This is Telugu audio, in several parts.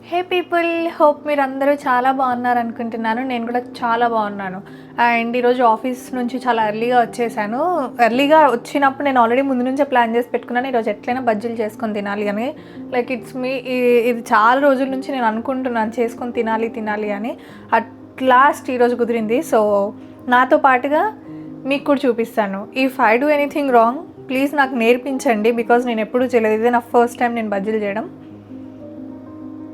హే పీపుల్, హోప్ మీరు అందరూ చాలా బాగున్నారు అనుకుంటున్నాను. నేను కూడా చాలా బాగున్నాను. అండ్ ఈరోజు ఆఫీస్ నుంచి చాలా ఎర్లీగా వచ్చేసాను. ఎర్లీగా వచ్చినప్పుడు నేను ఆల్రెడీ ముందు నుంచే ప్లాన్ చేసి పెట్టుకున్నాను, ఈరోజు ఎట్లయినా బజ్జీలు చేసుకొని తినాలి అని. లైక్ ఇట్స్ మీ ఇది చాలా రోజుల నుంచి నేను అనుకుంటున్నాను చేసుకొని తినాలి అని. అట్ లాస్ట్ ఈరోజు కుదిరింది. సో నాతో పాటుగా మీకు కూడా చూపిస్తాను. If I do anything wrong please నాకు నేర్పించండి, బికాజ్ నేను ఎప్పుడూ చేయలేదు. ఇదే నా ఫస్ట్ టైం నేను బజ్జీలు చేయడం.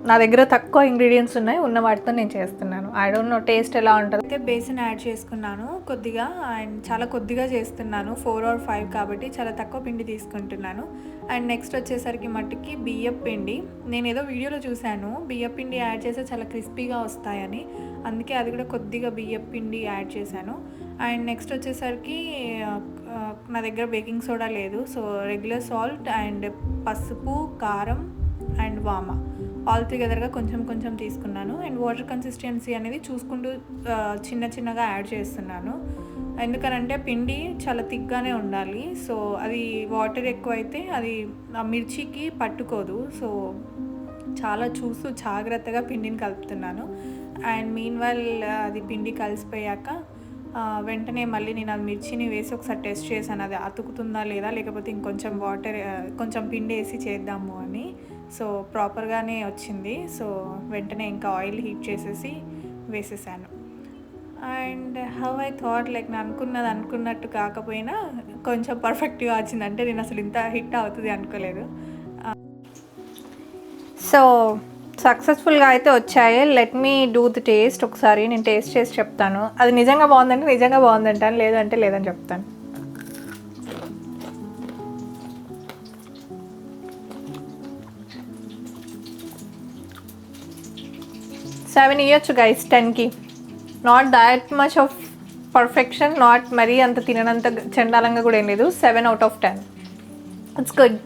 నా దగ్గర తక్కువ ఇంగ్రీడియంట్స్ ఉన్నాయి, ఉన్న వాటితో నేను చేస్తున్నాను. ఐ డోంట్ నో టేస్ట్ ఎలా ఉంటుంది. అయితే బేసన్ యాడ్ చేసుకున్నాను కొద్దిగా, అండ్ చాలా కొద్దిగా చేస్తున్నాను, 4 or 5 కాబట్టి చాలా తక్కువ పిండి తీసుకుంటున్నాను. అండ్ నెక్స్ట్ వచ్చేసరికి మట్టుకి బియ్యం పిండి. నేను ఏదో వీడియోలో చూశాను బియ్యం పిండి యాడ్ చేస్తే చాలా క్రిస్పీగా వస్తాయని, అందుకే అది కూడా కొద్దిగా బియ్యం పిండి యాడ్ చేశాను. అండ్ నెక్స్ట్ వచ్చేసరికి నా దగ్గర బేకింగ్ సోడా లేదు, సో రెగ్యులర్ సాల్ట్ అండ్ పసుపు, కారం అండ్ వామ ఆల్ టుగెదర్గా కొంచెం తీసుకున్నాను. అండ్ వాటర్ కన్సిస్టెన్సీ అనేది చూసుకుంటూ చిన్నగా యాడ్ చేస్తున్నాను. ఎందుకనంటే పిండి చాలా థిక్గానే ఉండాలి. సో అది వాటర్ ఎక్కువైతే అది ఆ మిర్చికి పట్టుకోదు. సో చాలా చూస్తూ జాగ్రత్తగా పిండిని కలుపుతున్నాను. అండ్ మీన్వైల్ అది పిండి కలిసిపోయాక వెంటనే మళ్ళీ నేను అది మిర్చిని వేసి ఒకసారి టెస్ట్ చేశాను, అది అతుకుతుందా లేదా, లేకపోతే ఇంకొంచెం వాటర్ కొంచెం పిండి వేసి చేద్దాము అని. సో ప్రాపర్గానే వచ్చింది. సో వెంటనే ఇంకా ఆయిల్ హీట్ చేసేసి వేసేసాను. And how I thought, like నేను అనుకున్నట్టు కాకపోయినా కొంచెం పర్ఫెక్ట్గా వచ్చింది. అంటే నేను అసలు ఇంత హిట్ అవుతుంది అనుకోలేదు. సో సక్సెస్ఫుల్గా అయితే వచ్చాయి. Let me do the taste. ఒకసారి నేను టేస్ట్ చేసి చెప్తాను. అది నిజంగా బాగుందంటాను, లేదంటే లేదని చెప్తాను. సెవెన్ ఇయర్స్ గైస్ 10కి. Not that much of perfection, not మరీ అంత తిననంత చండాలంగా కూడా ఏం లేదు. 7 out of 10. It's good.